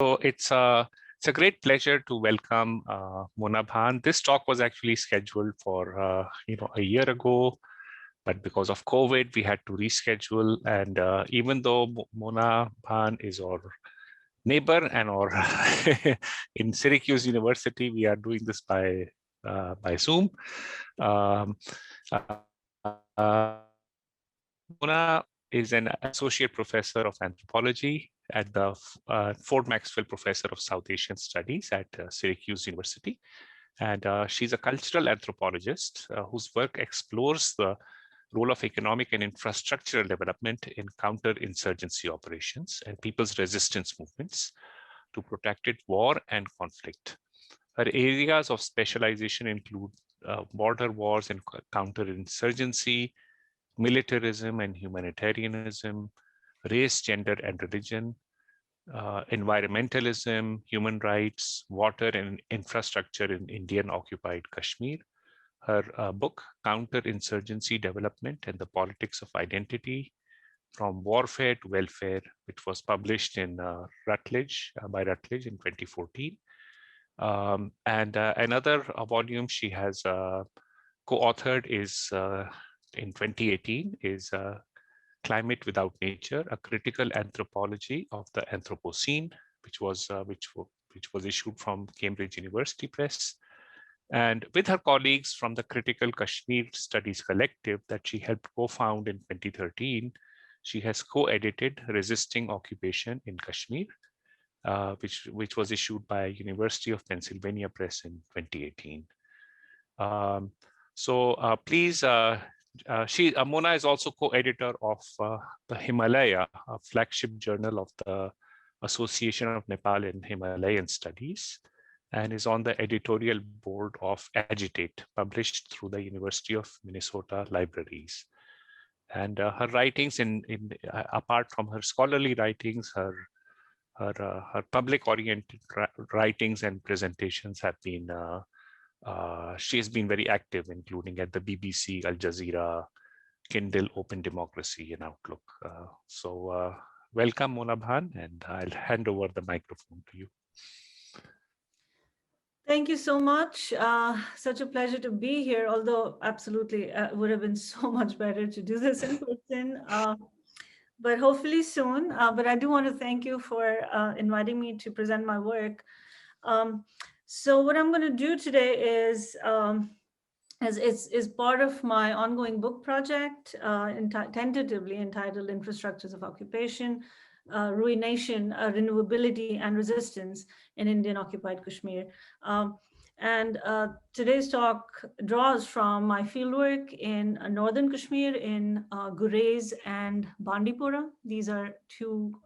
So it's a great pleasure to welcome Mona Bhan. This talk was actually scheduled for a year ago, but because of COVID, we had to reschedule. And even though Mona Bhan is our neighbor and our in Syracuse University, we are doing this by Zoom. Um, uh, Mona is an associate professor of anthropology at the Ford Maxwell Professor of South Asian Studies at Syracuse University. And she's a cultural anthropologist whose work explores the role of economic and infrastructural development in counterinsurgency operations and people's resistance movements to protracted war and conflict. Her areas of specialization include border wars and counterinsurgency, militarism and humanitarianism, race, gender, and religion, environmentalism, human rights, water and infrastructure in Indian occupied Kashmir. Her book, Counterinsurgency Development and the Politics of Identity, From Warfare to Welfare, which was published in Routledge, by Routledge in 2014. And another volume she has co-authored is in 2018 is Climate Without Nature, a critical anthropology of the Anthropocene, which was issued from Cambridge University Press. And with her colleagues from the Critical Kashmir Studies collective that she helped co-found in 2013, she has co-edited Resisting Occupation in Kashmir, which was issued by University of Pennsylvania Press in 2018. Please, Mona is also co-editor of the HIMALAYA, a flagship journal of the Association of Nepal and Himalayan Studies, and is on the editorial board of Agitate, published through the University of Minnesota Libraries. And her writings, apart from her scholarly writings, her public-oriented writings and presentations have been. She has been very active, including at the BBC, Al Jazeera, Kindle, Open Democracy, and Outlook. Welcome, Mona Bhan, and I'll hand over the microphone to you. Thank you so much. Such a pleasure to be here, although absolutely it would have been so much better to do this in person, but hopefully soon. But I do want to thank you for inviting me to present my work. So what I'm going to do today is part of my ongoing book project, tentatively entitled Infrastructures of Occupation, Ruination, Renewability, and Resistance in Indian Occupied Kashmir. Today's talk draws from my fieldwork in northern Kashmir, in Gurez and Bandipora. These are two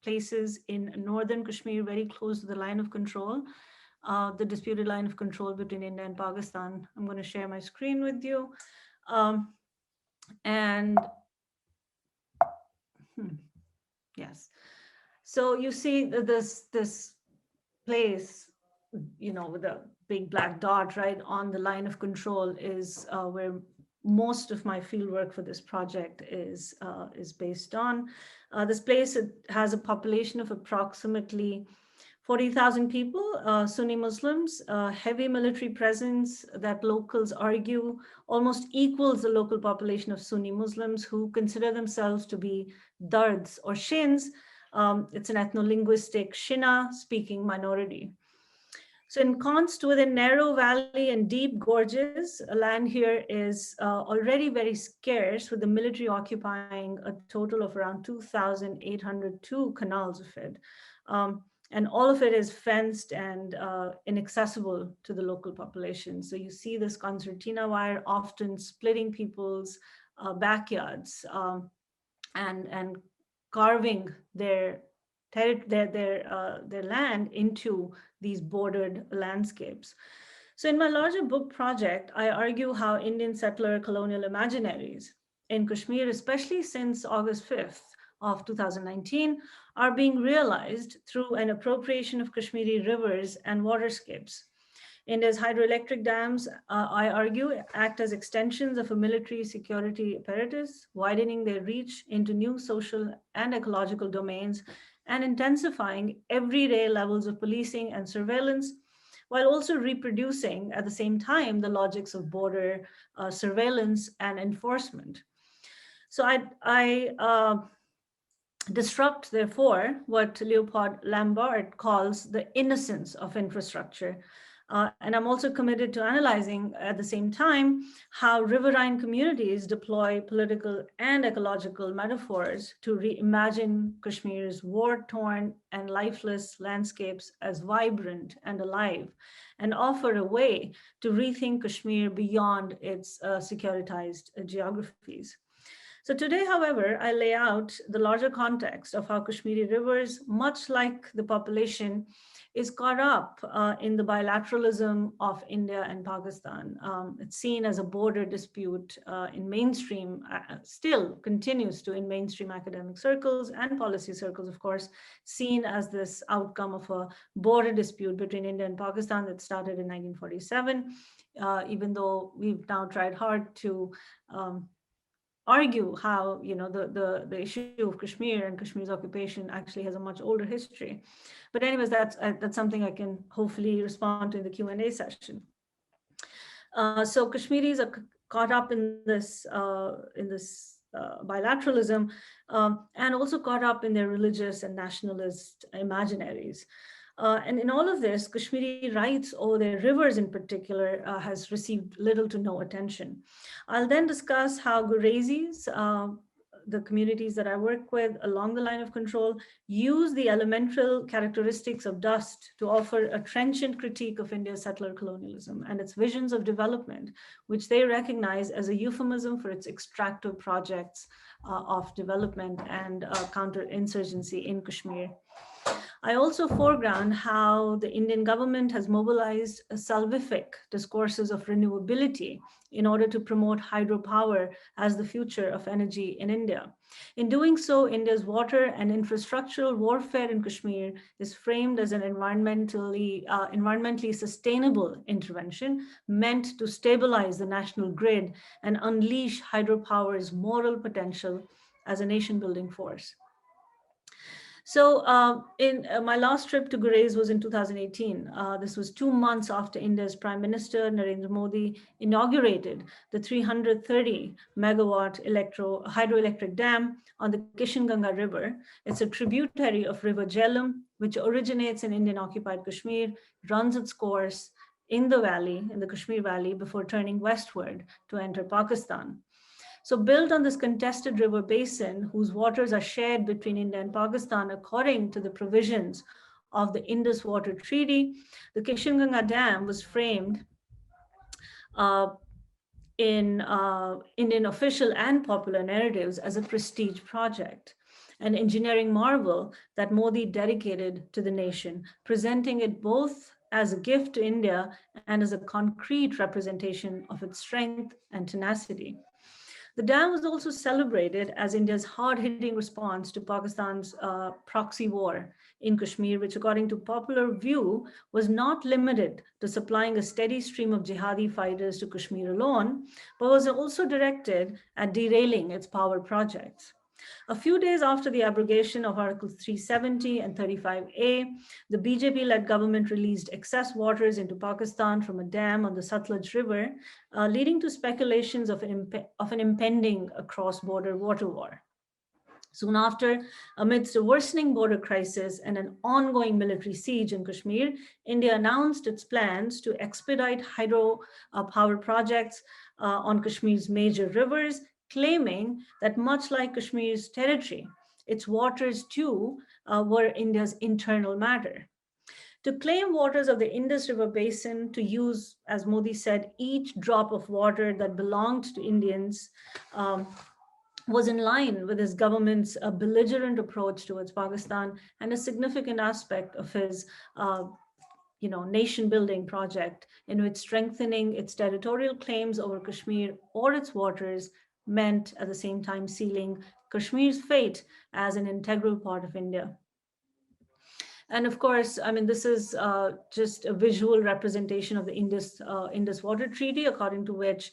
places in northern Kashmir, very close to the line of control. The disputed line of control between India and Pakistan. I'm going to share my screen with you. Yes. So you see this place, with a big black dot right on the line of control is where most of my fieldwork for this project is based on. This place has a population of approximately 40,000 people, Sunni Muslims, heavy military presence that locals argue almost equals the local population of Sunni Muslims who consider themselves to be Dards or Shins. It's an ethno-linguistic Shina speaking minority. So ensconced within narrow valley and deep gorges, land here is already very scarce, with the military occupying a total of around 2,802 canals of it. And all of it is fenced and inaccessible to the local population. So you see this concertina wire often splitting people's backyards and carving their land into these bordered landscapes. So in my larger book project, I argue how Indian settler colonial imaginaries in Kashmir, especially since August 5th of 2019, are being realized through an appropriation of Kashmiri rivers and waterscapes. India's hydroelectric dams, I argue, act as extensions of a military security apparatus, widening their reach into new social and ecological domains and intensifying everyday levels of policing and surveillance, while also reproducing at the same time the logics of border surveillance and enforcement. So I disrupt, therefore, what Leopold Lambert calls the innocence of infrastructure. And I'm also committed to analyzing at the same time how riverine communities deploy political and ecological metaphors to reimagine Kashmir's war-torn and lifeless landscapes as vibrant and alive, and offer a way to rethink Kashmir beyond its securitized geographies. So today, however, I lay out the larger context of how Kashmiri rivers, much like the population, is caught up in the bilateralism of India and Pakistan. It's seen as a border dispute in mainstream, still continues to in mainstream academic circles and policy circles, of course, seen as this outcome of a border dispute between India and Pakistan that started in 1947, even though we've now tried hard to argue how the issue of Kashmir and Kashmir's occupation actually has a much older history. But anyways, that's something I can hopefully respond to in the Q&A session. So Kashmiris are caught up in this bilateralism, and also caught up in their religious and nationalist imaginaries. And in all of this, Kashmiri rights over their rivers in particular has received little to no attention. I'll then discuss how Gurezis, the communities that I work with along the line of control, use the elemental characteristics of dust to offer a trenchant critique of India's settler colonialism and its visions of development, which they recognize as a euphemism for its extractive projects of development and counterinsurgency in Kashmir. I also foreground how the Indian government has mobilized salvific discourses of renewability in order to promote hydropower as the future of energy in India. In doing so, India's water and infrastructural warfare in Kashmir is framed as an environmentally sustainable intervention meant to stabilize the national grid and unleash hydropower's moral potential as a nation-building force. So in my last trip to Gurez was in 2018. This was 2 months after India's Prime Minister Narendra Modi inaugurated the 330 megawatt hydroelectric dam on the Kishinganga River. It's a tributary of River Jhelum, which originates in Indian occupied Kashmir, runs its course in the valley, in the Kashmir Valley, before turning westward to enter Pakistan. So built on this contested river basin, whose waters are shared between India and Pakistan according to the provisions of the Indus Water Treaty, the Kishinganga Dam was framed in Indian official and popular narratives as a prestige project, an engineering marvel that Modi dedicated to the nation, presenting it both as a gift to India and as a concrete representation of its strength and tenacity. The dam was also celebrated as India's hard-hitting response to Pakistan's proxy war in Kashmir, which according to popular view was not limited to supplying a steady stream of jihadi fighters to Kashmir alone, but was also directed at derailing its power projects. A few days after the abrogation of Articles 370 and 35A, the BJP-led government released excess waters into Pakistan from a dam on the Sutlej River, leading to speculations of an impending cross-border water war. Soon after, amidst a worsening border crisis and an ongoing military siege in Kashmir, India announced its plans to expedite hydro power projects on Kashmir's major rivers, claiming that much like Kashmir's territory, its waters too were India's internal matter. To claim waters of the Indus River Basin, to use, as Modi said, each drop of water that belonged to Indians, was in line with his government's belligerent approach towards Pakistan and a significant aspect of his nation-building project, in which strengthening its territorial claims over Kashmir or its waters meant at the same time sealing Kashmir's fate as an integral part of India. And of course, I mean, this is just a visual representation of the Indus Water Treaty, according to which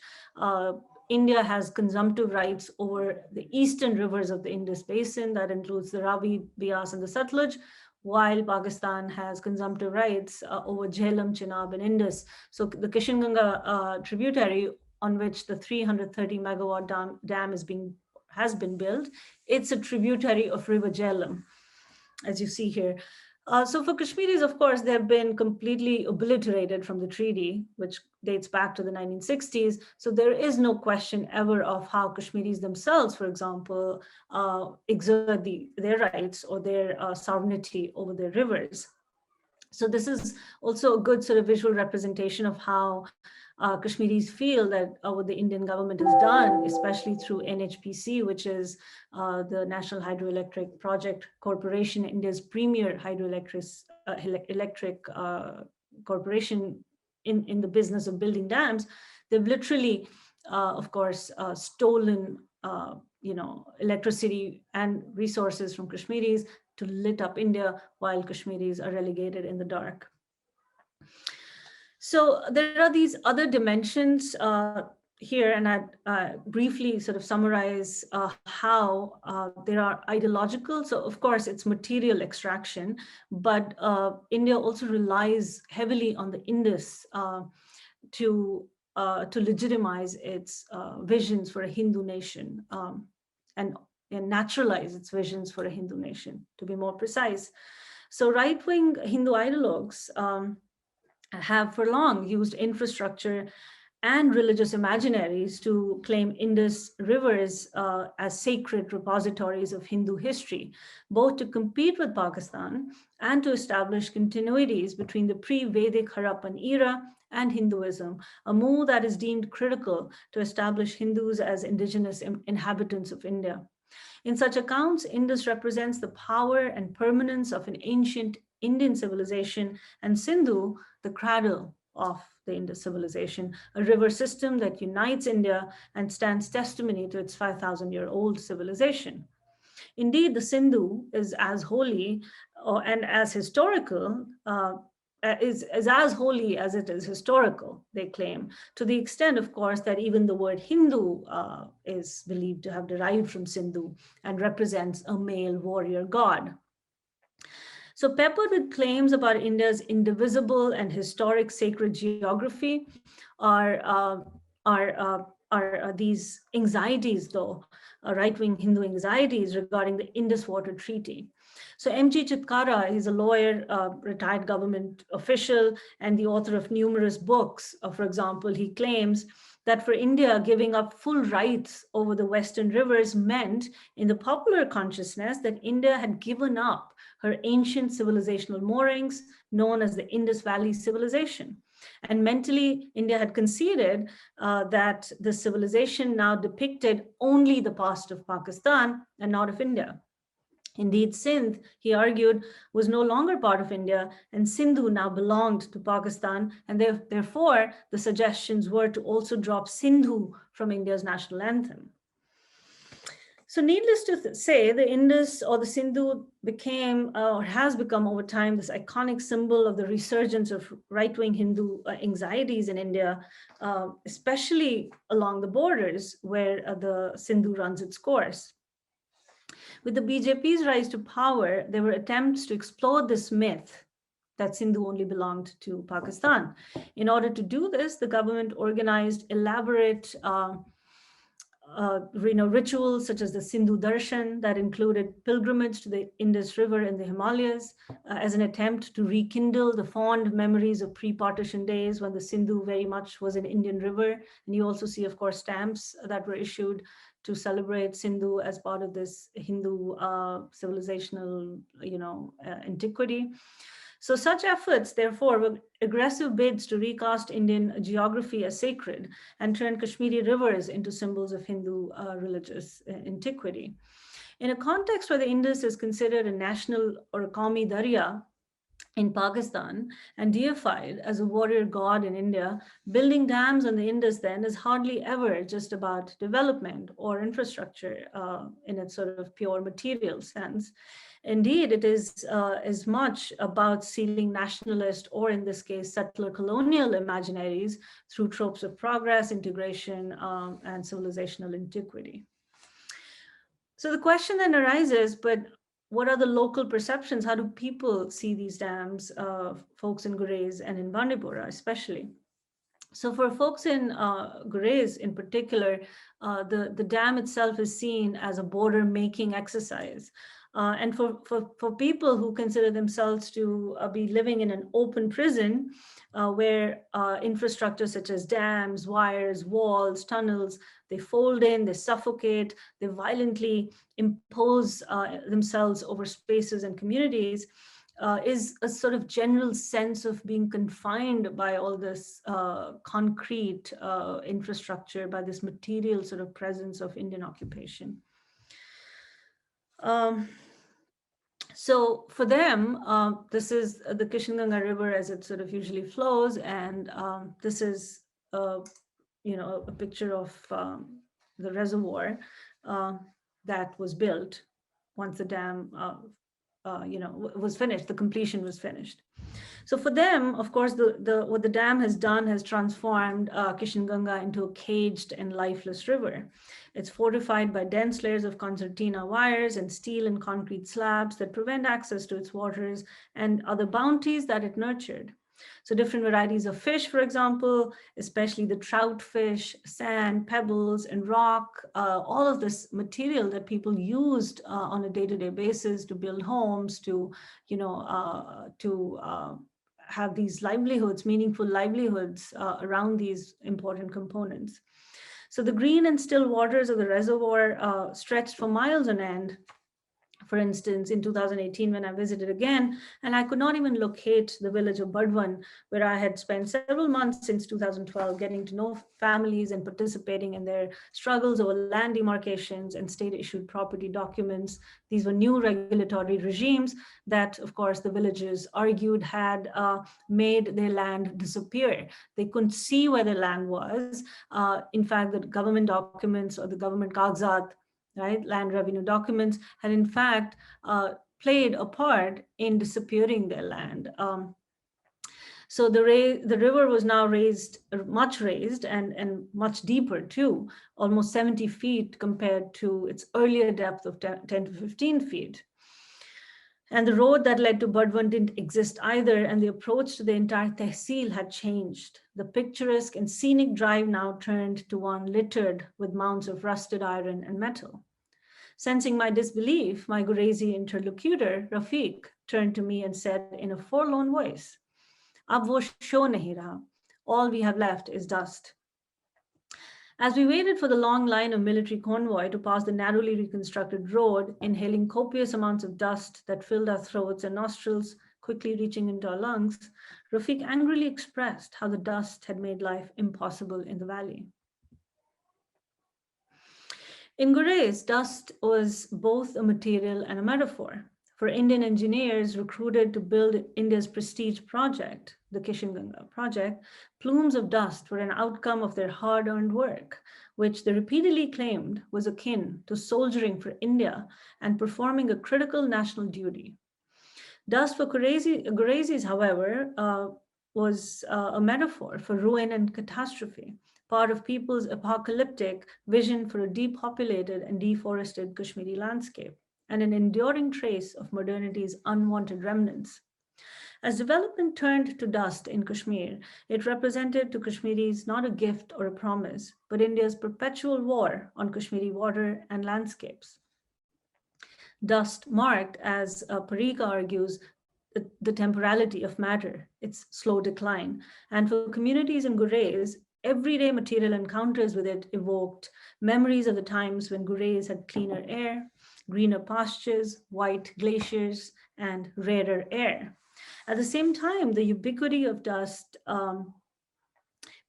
India has consumptive rights over the eastern rivers of the Indus Basin, that includes the Ravi, Beas, and the Satluj, while Pakistan has consumptive rights over Jhelum, Chenab, and Indus. So the Kishinganga tributary, on which the 330 megawatt dam has been built, it's a tributary of River Jhelum, as you see here. So for Kashmiris, of course, they've been completely obliterated from the treaty, which dates back to the 1960s. So there is no question ever of how Kashmiris themselves, for example, exert their rights or their sovereignty over their rivers. So this is also a good sort of visual representation of how Kashmiris feel that what the Indian government has done, especially through NHPC, which is the National Hydroelectric Project Corporation, India's premier hydroelectric corporation in the business of building dams. They've literally, of course, stolen electricity and resources from Kashmiris to lit up India, while Kashmiris are relegated in the dark. So there are these other dimensions here, and I briefly sort of summarize how there are ideological. So of course, it's material extraction, but India also relies heavily on the Indus to legitimize its visions for a Hindu nation and naturalize its visions for a Hindu nation, to be more precise. So right-wing Hindu ideologues have for long used infrastructure and religious imaginaries to claim Indus rivers as sacred repositories of Hindu history, both to compete with Pakistan and to establish continuities between the pre-Vedic Harappan era and Hinduism, a move that is deemed critical to establish Hindus as indigenous inhabitants of India. In such accounts, Indus represents the power and permanence of an ancient Indian civilization, and Sindhu, the cradle of the Indus civilization, a river system that unites India and stands testimony to its 5,000-year-old civilization. Indeed, the Sindhu is as holy and as historical is as holy as it is historical, they claim, to the extent, of course, that even the word Hindu is believed to have derived from Sindhu and represents a male warrior god. So peppered with claims about India's indivisible and historic sacred geography are these anxieties, though, right-wing Hindu anxieties regarding the Indus Water Treaty. So M.G. Chitkara, he's a lawyer, retired government official, and the author of numerous books. For example, he claims that for India, giving up full rights over the Western rivers meant, in the popular consciousness, that India had given up her ancient civilizational moorings, known as the Indus Valley Civilization. And mentally, India had conceded that the civilization now depicted only the past of Pakistan and not of India. Indeed, Sindh, he argued, was no longer part of India, and Sindhu now belonged to Pakistan, and therefore the suggestions were to also drop Sindhu from India's national anthem. So needless to say, the Indus or the Sindhu became or has become over time this iconic symbol of the resurgence of right-wing Hindu anxieties in India, especially along the borders where the Sindhu runs its course. With the BJP's rise to power, there were attempts to explode this myth that Sindhu only belonged to Pakistan. In order to do this, the government organized elaborate rituals such as the Sindhu Darshan that included pilgrimage to the Indus River in the Himalayas as an attempt to rekindle the fond memories of pre-partition days when the Sindhu very much was an Indian river. And you also see, of course, stamps that were issued to celebrate Sindhu as part of this Hindu civilizational, antiquity. So such efforts, therefore, were aggressive bids to recast Indian geography as sacred and turn Kashmiri rivers into symbols of Hindu religious antiquity. In a context where the Indus is considered a national or a Qawmi Darya in Pakistan and deified as a warrior god in India, building dams on the Indus then is hardly ever just about development or infrastructure in its sort of pure material sense. Indeed, it is as much about sealing nationalist, or in this case, settler colonial imaginaries through tropes of progress, integration, and civilizational antiquity. So the question then arises, but what are the local perceptions? How do people see these dams, folks in Gurez and in Bandipora especially? So for folks in Gurez in particular, the dam itself is seen as a border making exercise. And for people who consider themselves to be living in an open prison, where infrastructure such as dams, wires, walls, tunnels, they fold in, they suffocate, they violently impose themselves over spaces and communities, is a sort of general sense of being confined by all this concrete infrastructure, by this material sort of presence of Indian occupation. So for them, this is the Kashmir River as it sort of usually flows, and this is a picture of the reservoir that was built once the dam was finished, the completion was finished. So for them, of course, what the dam has done has transformed Kishinganga into a caged and lifeless river. It's fortified by dense layers of concertina wires and steel and concrete slabs that prevent access to its waters and other bounties that it nurtured. So different varieties of fish, for example, especially the trout fish, sand, pebbles, and rock, all of this material that people used on a day-to-day basis to build homes, to have these livelihoods, meaningful livelihoods around these important components. So the green and still waters of the reservoir stretched for miles on end. For instance, in 2018, when I visited again, and I could not even locate the village of Bardwan, where I had spent several months since 2012 getting to know families and participating in their struggles over land demarcations and state-issued property documents. These were new regulatory regimes that, of course, the villagers argued had made their land disappear. They couldn't see where their land was. In fact, the government documents or the government kaghzat, right, land revenue documents, had in fact played a part in disappearing their land. So the river was now much raised and much deeper too, almost 70 feet compared to its earlier depth of 10 to 15 feet. And the road that led to Bardwan didn't exist either, and the approach to the entire tehsil had changed. The picturesque and scenic drive now turned to one littered with mounds of rusted iron and metal. Sensing my disbelief, my Gurezi interlocutor, Rafiq, turned to me and said in a forlorn voice, "Ab wo show nahi raha. All we have left is dust." As we waited for the long line of military convoy to pass the narrowly reconstructed road, inhaling copious amounts of dust that filled our throats and nostrils, quickly reaching into our lungs, Rafiq angrily expressed how the dust had made life impossible in the valley. In Gurez, dust was both a material and a metaphor. For Indian engineers recruited to build India's prestige project, the Kishinganga project, plumes of dust were an outcome of their hard-earned work, which they repeatedly claimed was akin to soldiering for India and performing a critical national duty. Dust for Gurezis, however, was a metaphor for ruin and catastrophe, part of people's apocalyptic vision for a depopulated and deforested Kashmiri landscape, and an enduring trace of modernity's unwanted remnants. As development turned to dust in Kashmir, it represented to Kashmiris not a gift or a promise, but India's perpetual war on Kashmiri water and landscapes. Dust marked, as Parika argues, the temporality of matter, its slow decline. And for communities in Gurez, everyday material encounters with it evoked memories of the times when Gurez had cleaner air, greener pastures, white glaciers, and rarer air. At the same time, the ubiquity of dust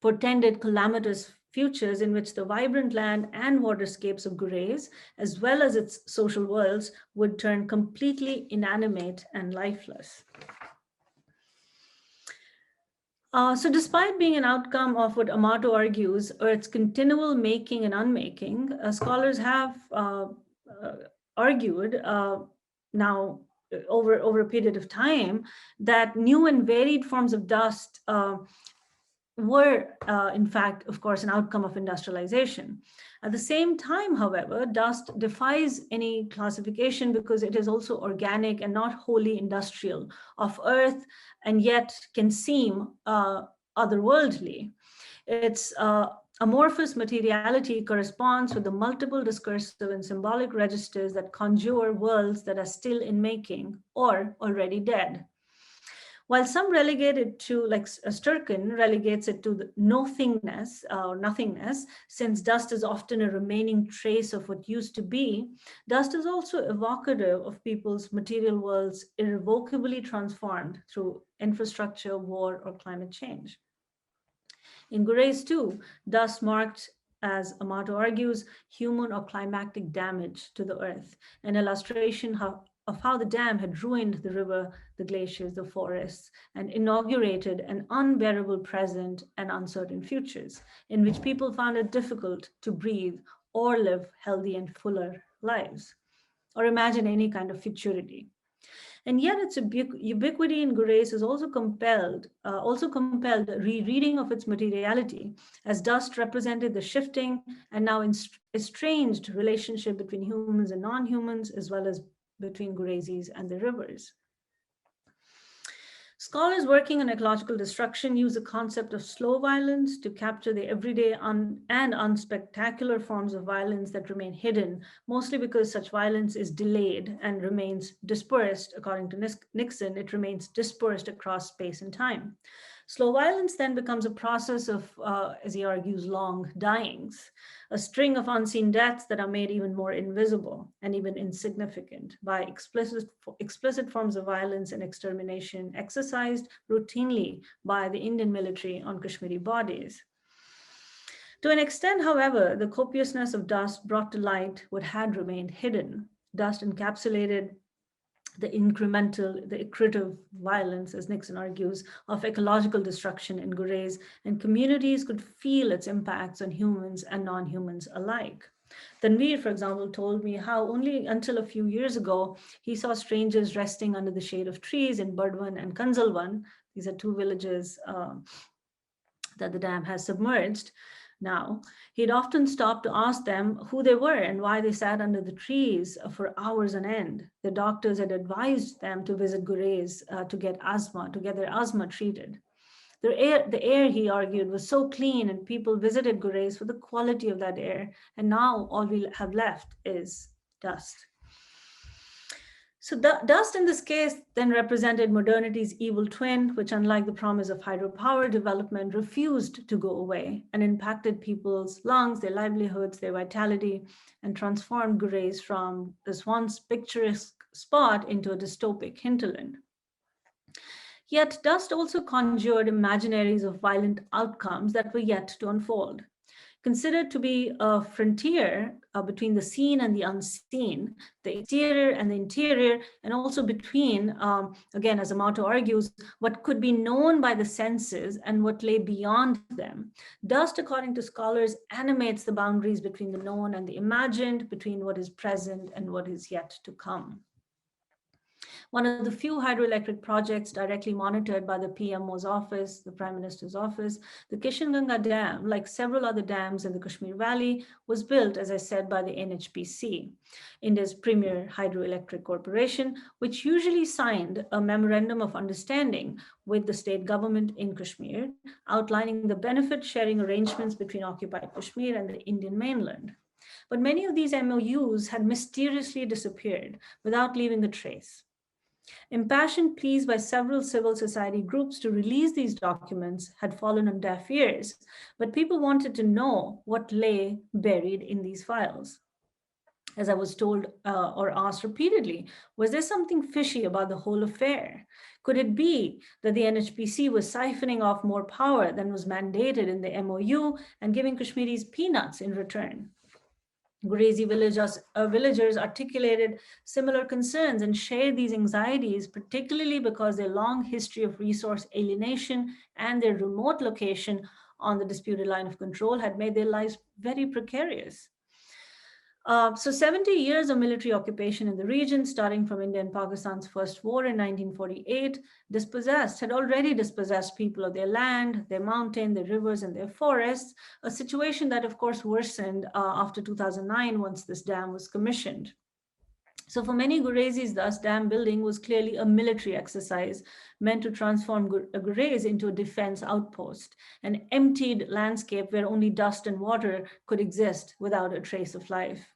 portended calamitous futures in which the vibrant land and waterscapes of Gurez, as well as its social worlds, would turn completely inanimate and lifeless. So despite being an outcome of what Amato argues, Earth's continual making and unmaking, scholars have argued now over a period of time, that new and varied forms of dust were, in fact, of course, an outcome of industrialization. At the same time, however, dust defies any classification because it is also organic and not wholly industrial of Earth, and yet can seem otherworldly. Its amorphous materiality corresponds with the multiple discursive and symbolic registers that conjure worlds that are still in making or already dead. While some relegate it to, like Sturgeon relegates it to the nothingness or nothingness, since dust is often a remaining trace of what used to be, dust is also evocative of people's material worlds irrevocably transformed through infrastructure, war, or climate change. In Gurez too, dust marked, as Amato argues, human or climactic damage to the earth, an illustration of how the dam had ruined the river, the glaciers, the forests, and inaugurated an unbearable present and uncertain futures, in which people found it difficult to breathe or live healthy and fuller lives, or imagine any kind of futurity. And yet its ubiquity in Gurez is also compelled rereading of its materiality, as dust represented the shifting and now estranged relationship between humans and non-humans, as well as between Gurezis and the rivers. Scholars working on ecological destruction use the concept of slow violence to capture the everyday and unspectacular forms of violence that remain hidden, mostly because such violence is delayed and remains dispersed. According to Nixon, it remains dispersed across space and time. Slow violence then becomes a process of, as he argues, long dyings, a string of unseen deaths that are made even more invisible and even insignificant by explicit forms of violence and extermination exercised routinely by the Indian military on Kashmiri bodies. To an extent, however, the copiousness of dust brought to light what had remained hidden. Dust encapsulated the incremental, the accretive violence, as Nixon argues, of ecological destruction in Gurez, and communities could feel its impacts on humans and non-humans alike. Tanveer, for example, told me how only until a few years ago, he saw strangers resting under the shade of trees in Burdwan and Kanzalwan. These are two villages that the dam has submerged. Now, he'd often stop to ask them who they were and why they sat under the trees for hours on end. The doctors had advised them to visit Gurez to get their asthma treated. The air, he argued, was so clean, and people visited Gurez for the quality of that air. And now all we have left is dust. So dust in this case then represented modernity's evil twin, which, unlike the promise of hydropower development, refused to go away and impacted people's lungs, their livelihoods, their vitality, and transformed Gurez from this once picturesque spot into a dystopic hinterland. Yet dust also conjured imaginaries of violent outcomes that were yet to unfold. Considered to be a frontier between the seen and the unseen, the exterior and the interior, and also between, again, as Amato argues, what could be known by the senses and what lay beyond them. Dust, according to scholars, animates the boundaries between the known and the imagined, between what is present and what is yet to come. One of the few hydroelectric projects directly monitored by the PMO's office, the Prime Minister's office, the Kishanganga Dam, like several other dams in the Kashmir Valley, was built, as I said, by the NHPC, India's premier hydroelectric corporation, which usually signed a memorandum of understanding with the state government in Kashmir, outlining the benefit sharing arrangements between occupied Kashmir and the Indian mainland. But many of these MOUs had mysteriously disappeared without leaving a trace. Impassioned pleas by several civil society groups to release these documents had fallen on deaf ears, but people wanted to know what lay buried in these files. As I was told or asked repeatedly, was there something fishy about the whole affair? Could it be that the NHPC was siphoning off more power than was mandated in the MOU and giving Kashmiris peanuts in return? Gurezi villagers articulated similar concerns and shared these anxieties, particularly because their long history of resource alienation and their remote location on the disputed line of control had made their lives very precarious. So 70 years of military occupation in the region, starting from India and Pakistan's first war in 1948, had already dispossessed people of their land, their mountain, their rivers, and their forests, a situation that, of course, worsened after 2009 once this dam was commissioned. So for many Gurezis, thus, dam building was clearly a military exercise meant to transform Gurez into a defense outpost, an emptied landscape where only dust and water could exist without a trace of life.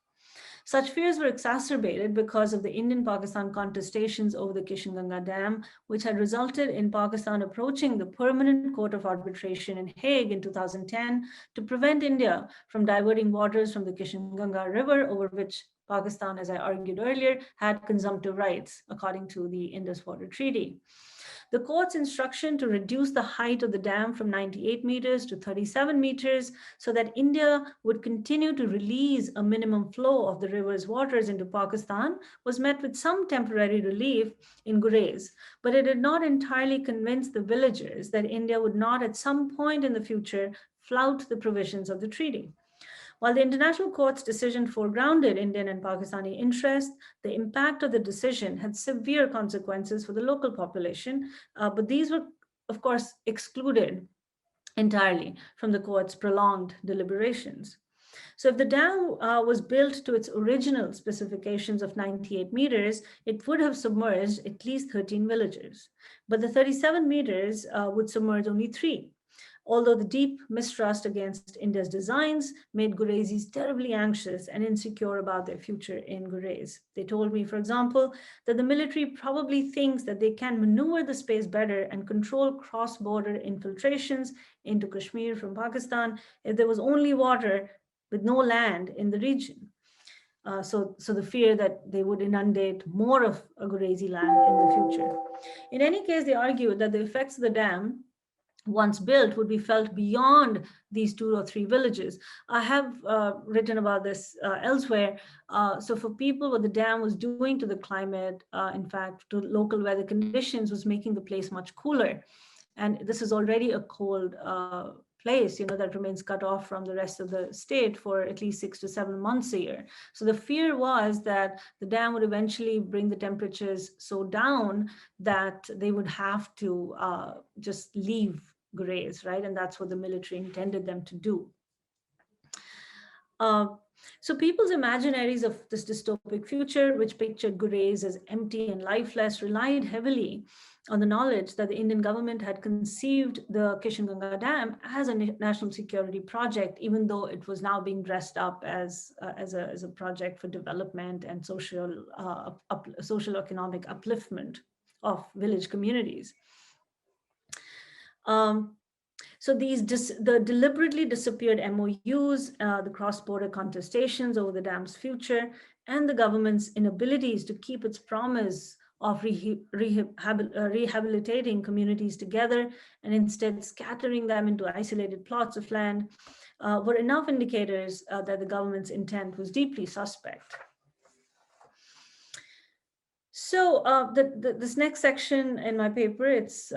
Such fears were exacerbated because of the Indian-Pakistan contestations over the Kishanganga Dam, which had resulted in Pakistan approaching the Permanent Court of Arbitration in Hague in 2010 to prevent India from diverting waters from the Kishanganga River, over which Pakistan, as I argued earlier, had consumptive rights, according to the Indus Water Treaty. The court's instruction to reduce the height of the dam from 98 meters to 37 meters so that India would continue to release a minimum flow of the river's waters into Pakistan was met with some temporary relief in Gurez, but it did not entirely convince the villagers that India would not at some point in the future flout the provisions of the treaty. While the International Court's decision foregrounded Indian and Pakistani interests, the impact of the decision had severe consequences for the local population, but these were, of course, excluded entirely from the court's prolonged deliberations. So if the dam was built to its original specifications of 98 meters, it would have submerged at least 13 villages. But the 37 meters would submerge only 3. Although the deep mistrust against India's designs made Gurezis terribly anxious and insecure about their future in Gurez. They told me, for example, that the military probably thinks that they can maneuver the space better and control cross-border infiltrations into Kashmir from Pakistan if there was only water with no land in the region. So the fear that they would inundate more of a Gurezi land in the future. In any case, they argued that the effects of the dam once built would be felt beyond these 2 or 3 villages. I have written about this elsewhere. So for people, what the dam was doing to the climate, in fact, to local weather conditions, was making the place much cooler. And this is already a cold place, that remains cut off from the rest of the state for at least 6 to 7 months a year. So the fear was that the dam would eventually bring the temperatures so down that they would have to just leave Gurez, right? And that's what the military intended them to do. So people's imaginaries of this dystopic future, which pictured Gurez as empty and lifeless, relied heavily on the knowledge that the Indian government had conceived the Kishanganga Dam as a national security project, even though it was now being dressed up as a project for development and social economic upliftment of village communities. So the deliberately disappeared MOUs, the cross-border contestations over the dam's future, and the government's inabilities to keep its promise of rehabilitating communities together and instead scattering them into isolated plots of land were enough indicators that the government's intent was deeply suspect. So this next section in my paper, it's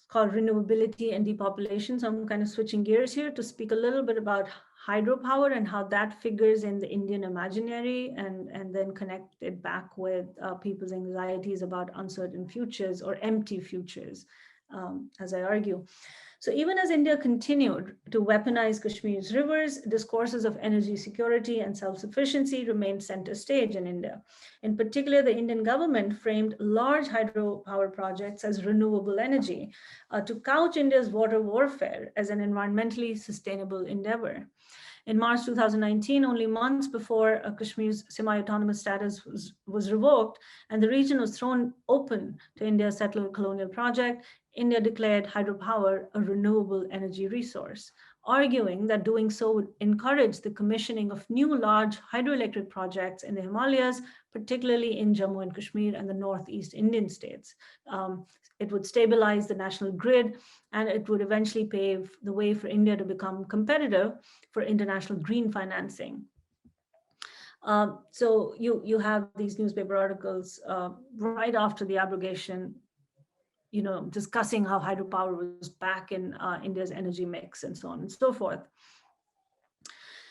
called Renewability and Depopulation. So I'm kind of switching gears here to speak a little bit about hydropower and how that figures in the Indian imaginary, and then connect it back with people's anxieties about uncertain futures or empty futures, as I argue. So even as India continued to weaponize Kashmir's rivers, discourses of energy security and self-sufficiency remained center stage in India. In particular, the Indian government framed large hydropower projects as renewable energy to couch India's water warfare as an environmentally sustainable endeavor. In March 2019, only months before Kashmir's semi-autonomous status was revoked and the region was thrown open to India's settler colonial project, India declared hydropower a renewable energy resource, arguing that doing so would encourage the commissioning of new large hydroelectric projects in the Himalayas, particularly in Jammu and Kashmir and the Northeast Indian states. It would stabilize the national grid, and it would eventually pave the way for India to become competitive for international green financing. So you have these newspaper articles right after the abrogation, discussing how hydropower was back in India's energy mix and so on and so forth.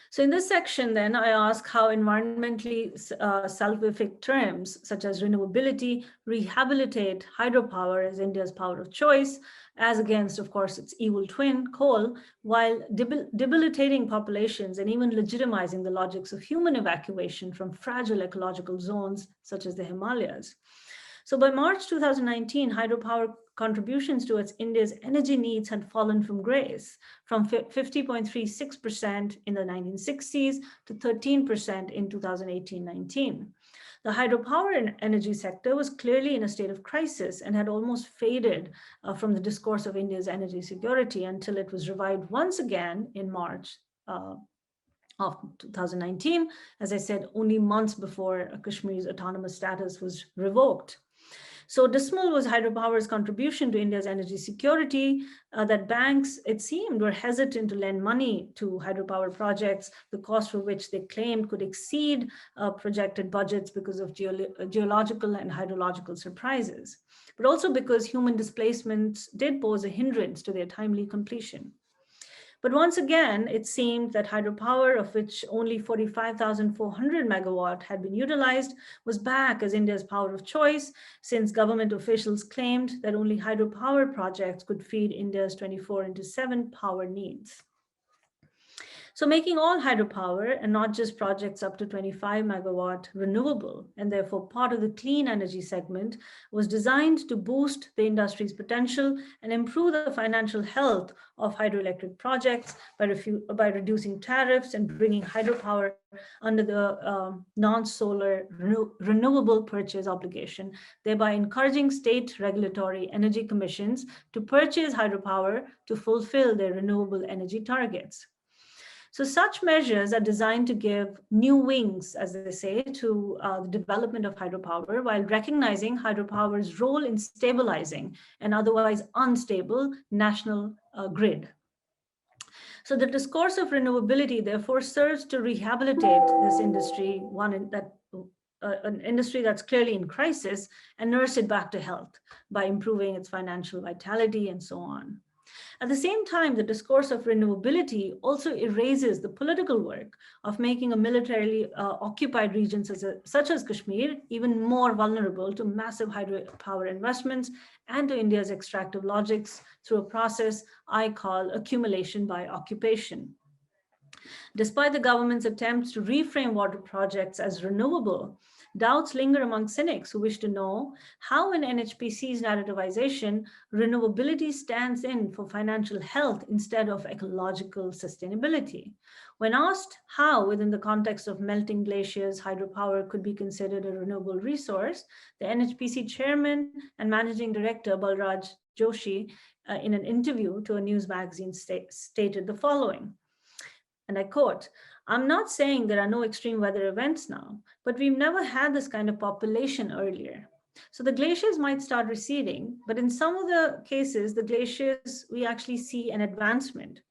So in this section, then, I ask how environmentally salvific terms such as renewability rehabilitate hydropower as India's power of choice, as against, of course, its evil twin, coal, while debilitating populations and even legitimizing the logics of human evacuation from fragile ecological zones such as the Himalayas. So by March 2019, hydropower contributions towards India's energy needs had fallen from grace, from 50.36% in the 1960s to 13% in 2018-19. The hydropower and energy sector was clearly in a state of crisis and had almost faded from the discourse of India's energy security until it was revived once again in March of 2019, as I said, only months before Kashmir's autonomous status was revoked. So dismal was hydropower's contribution to India's energy security, that banks, it seemed, were hesitant to lend money to hydropower projects, the cost for which they claimed could exceed projected budgets because of geological and hydrological surprises, but also because human displacements did pose a hindrance to their timely completion. But once again, it seemed that hydropower, of which only 45,400 megawatt had been utilized, was back as India's power of choice, since government officials claimed that only hydropower projects could feed India's 24/7 power needs. So making all hydropower, and not just projects up to 25 megawatt, renewable, and therefore part of the clean energy segment, was designed to boost the industry's potential and improve the financial health of hydroelectric projects by reducing tariffs and bringing hydropower under the non-solar renewable purchase obligation, thereby encouraging state regulatory energy commissions to purchase hydropower to fulfill their renewable energy targets. So such measures are designed to give new wings, as they say, to the development of hydropower, while recognizing hydropower's role in stabilizing an otherwise unstable national grid. So the discourse of renewability, therefore, serves to rehabilitate this industry, an industry that's clearly in crisis, and nurse it back to health by improving its financial vitality and so on. At the same time, the discourse of renewability also erases the political work of making a militarily occupied region such as Kashmir even more vulnerable to massive hydropower investments and to India's extractive logics through a process I call accumulation by occupation. Despite the government's attempts to reframe water projects as renewable, doubts linger among cynics who wish to know how in NHPC's narrativization, renewability stands in for financial health instead of ecological sustainability. When asked how, within the context of melting glaciers, hydropower could be considered a renewable resource, the NHPC chairman and managing director, Balraj Joshi, in an interview to a news magazine stated the following, and I quote, "I'm not saying there are no extreme weather events now, but we've never had this kind of population earlier. So the glaciers might start receding, but in some of the cases, the glaciers, we actually see an advancement.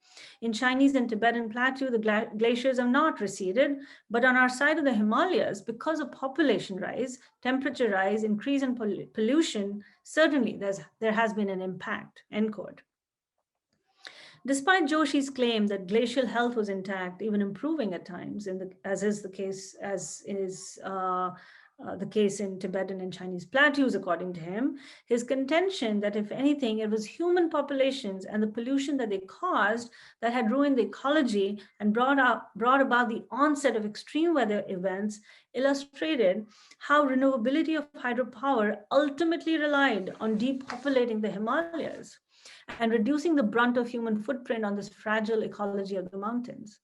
In Chinese and Tibetan plateau, the glaciers have not receded, but on our side of the Himalayas, because of population rise, temperature rise, increase in pollution, certainly there has been an impact," end quote. Despite Joshi's claim that glacial health was intact, even improving at times, as is the case in Tibetan and Chinese plateaus, according to him, his contention that if anything, it was human populations and the pollution that they caused that had ruined the ecology and brought about the onset of extreme weather events illustrated how renewability of hydropower ultimately relied on depopulating the Himalayas and reducing the brunt of human footprint on this fragile ecology of the mountains.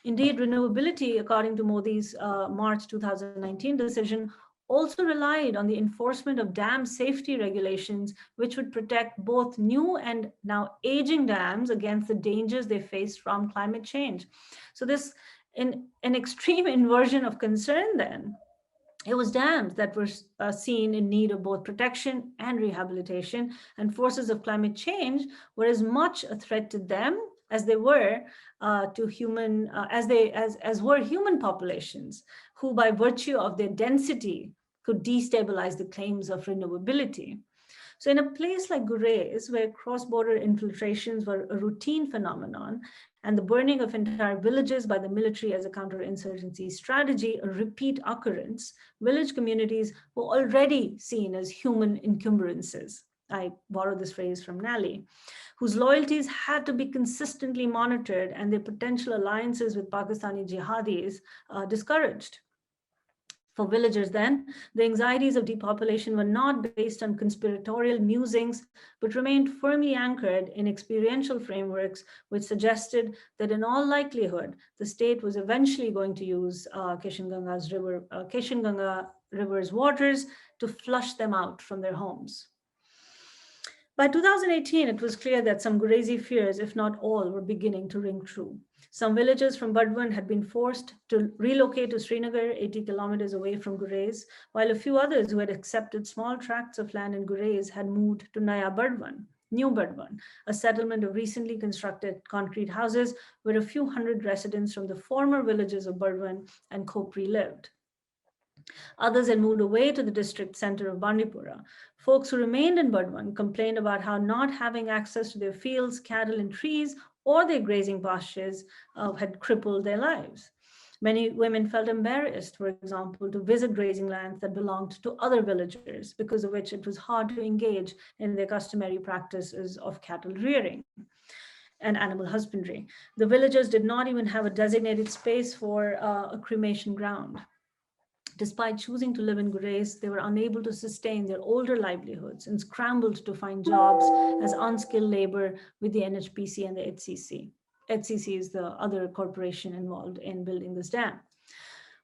Indeed, renewability, according to Modi's March 2019 decision, also relied on the enforcement of dam safety regulations, which would protect both new and now aging dams against the dangers they face from climate change. So this, in an extreme inversion of concern then, it was dams that were seen in need of both protection and rehabilitation, and forces of climate change were as much a threat to them as they were to human, as were human populations, who by virtue of their density could destabilize the claims of renewability. So in a place like Gurez, where cross-border infiltrations were a routine phenomenon, and the burning of entire villages by the military as a counterinsurgency strategy, a repeat occurrence, village communities were already seen as human encumbrances. I borrow this phrase from Nally, whose loyalties had to be consistently monitored and their potential alliances with Pakistani jihadis discouraged. For villagers then, the anxieties of depopulation were not based on conspiratorial musings, but remained firmly anchored in experiential frameworks, which suggested that in all likelihood, the state was eventually going to use Kashmir River's waters to flush them out from their homes. By 2018, it was clear that some Gurezi fears, if not all, were beginning to ring true. Some villagers from Burdwan had been forced to relocate to Srinagar, 80 kilometers away from Gurez, while a few others who had accepted small tracts of land in Gurez had moved to Naya Burdwan, New Burdwan, a settlement of recently constructed concrete houses where a few hundred residents from the former villages of Burdwan and Khopri lived. Others had moved away to the district center of Bandipora. Folks who remained in Burdwan complained about how not having access to their fields, cattle, and trees, or their grazing pastures had crippled their lives. Many women felt embarrassed, for example, to visit grazing lands that belonged to other villagers, because of which it was hard to engage in their customary practices of cattle rearing and animal husbandry. The villagers did not even have a designated space for a cremation ground. Despite choosing to live in Gurez, they were unable to sustain their older livelihoods and scrambled to find jobs as unskilled labor with the NHPC and the HCC. HCC is the other corporation involved in building this dam.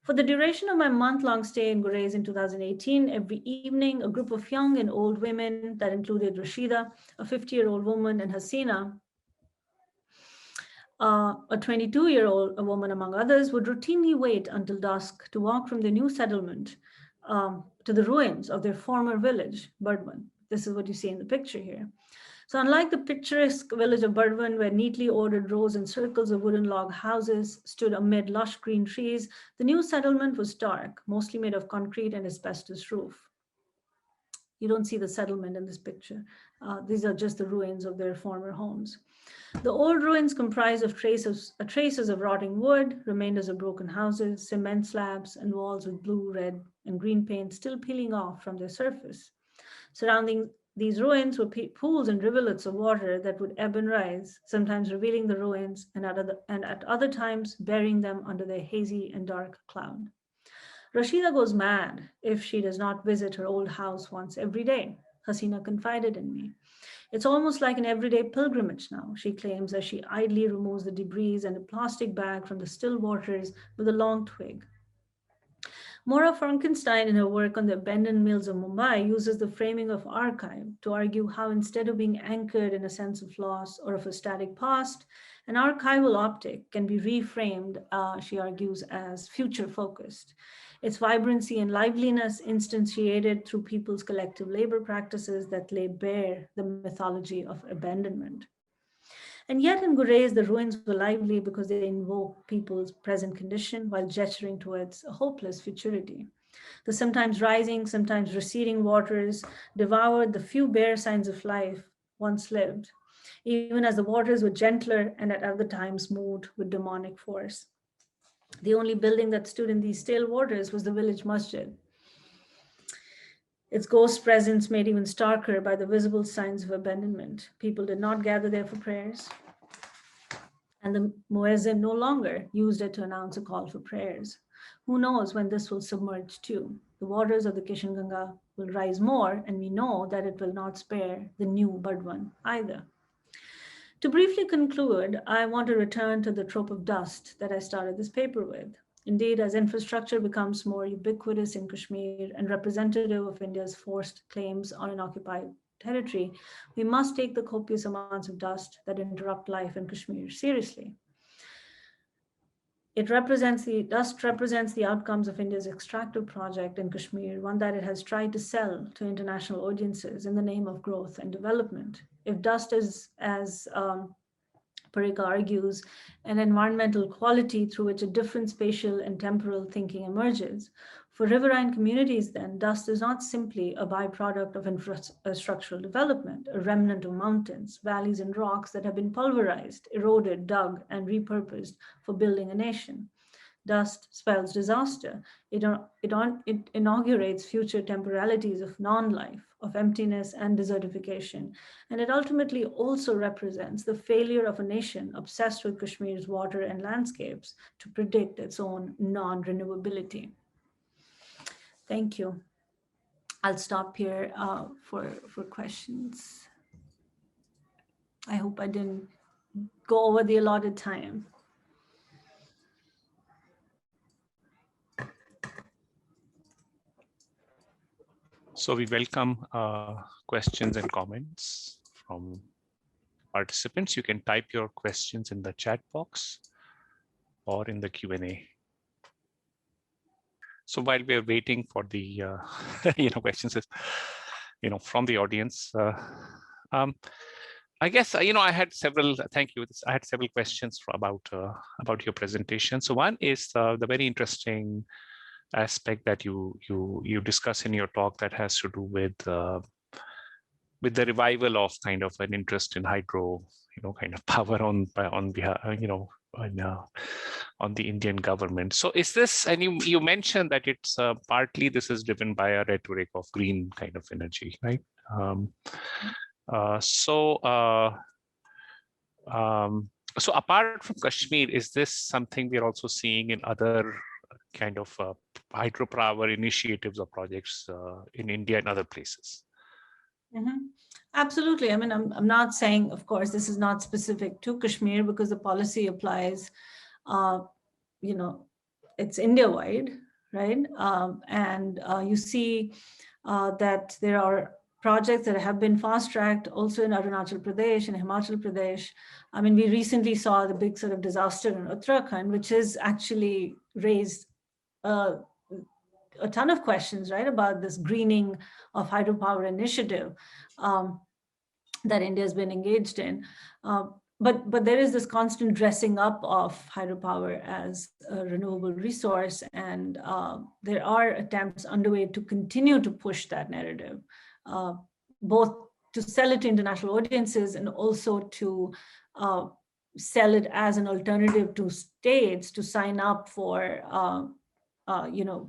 For the duration of my month-long stay in Gurez in 2018, every evening, a group of young and old women that included Rashida, a 50-year-old woman, and Hasina, a 22-year-old woman, among others, would routinely wait until dusk to walk from the new settlement to the ruins of their former village, Burdwan. This is what you see in the picture here. So unlike the picturesque village of Burdwan, where neatly ordered rows and circles of wooden log houses stood amid lush green trees, the new settlement was dark, mostly made of concrete and asbestos roof. You don't see the settlement in this picture. These are just the ruins of their former homes. The old ruins comprise of traces of rotting wood, remainders of broken houses, cement slabs, and walls with blue, red, and green paint still peeling off from their surface. Surrounding these ruins were pools and rivulets of water that would ebb and rise, sometimes revealing the ruins and at other times burying them under their hazy and dark cloud. Rashida goes mad if she does not visit her old house once every day, Hasina confided in me. It's almost like an everyday pilgrimage now, she claims as she idly removes the debris and a plastic bag from the still waters with a long twig. Maura Frankenstein, in her work on the abandoned mills of Mumbai, uses the framing of archive to argue how instead of being anchored in a sense of loss or of a static past, an archival optic can be reframed, she argues, as future-focused. Its vibrancy and liveliness instantiated through people's collective labor practices that lay bare the mythology of abandonment. And yet in Gurez, the ruins were lively because they invoke people's present condition while gesturing towards a hopeless futurity. The sometimes rising, sometimes receding waters devoured the few bare signs of life once lived, even as the waters were gentler and at other times moved with demonic force. The only building that stood in these still waters was the village masjid. Its ghost presence made even starker by the visible signs of abandonment. People did not gather there for prayers, and the muezzin no longer used it to announce a call for prayers. Who knows when this will submerge too? The waters of the Kishanganga will rise more, and we know that it will not spare the new Burdwan either. To briefly conclude, I want to return to the trope of dust that I started this paper with. Indeed, as infrastructure becomes more ubiquitous in Kashmir and representative of India's forced claims on an occupied territory, we must take the copious amounts of dust that interrupt life in Kashmir seriously. Dust represents the outcomes of India's extractive project in Kashmir, one that it has tried to sell to international audiences in the name of growth and development. If dust is, as Parikh argues, an environmental quality through which a different spatial and temporal thinking emerges, For riverine communities, then, dust is not simply a byproduct of infrastructural development, a remnant of mountains, valleys, and rocks that have been pulverized, eroded, dug, and repurposed for building a nation. Dust spells disaster. It inaugurates future temporalities of non-life, of emptiness and desertification. And it ultimately also represents the failure of a nation obsessed with Kashmir's water and landscapes to predict its own non-renewability. Thank you. I'll stop here for questions. I hope I didn't go over the allotted time. So we welcome questions and comments from participants. You can type your questions in the chat box or in the Q&A. So while we're waiting for the questions, from the audience, I guess I had several. Thank you. I had several questions about your presentation. So one is the very interesting aspect that you discuss in your talk that has to do with the revival of kind of an interest in hydro, kind of power on behalf, on the Indian government. So is this, and you mentioned that it's partly this is driven by a rhetoric of green kind of energy, right? So apart from Kashmir, is this something we're also seeing in other kind of hydropower initiatives or projects in India and other places? Mm-hmm. Absolutely. I mean, I'm not saying, of course, this is not specific to Kashmir because the policy applies, it's India-wide, right? And you see that there are projects that have been fast-tracked also in Arunachal Pradesh and Himachal Pradesh. I mean, we recently saw the big sort of disaster in Uttarakhand, which has actually raised a ton of questions, right, about this greening of hydropower initiative that India has been engaged in. But there is this constant dressing up of hydropower as a renewable resource, and there are attempts underway to continue to push that narrative, both to sell it to international audiences and also to sell it as an alternative to states to sign up for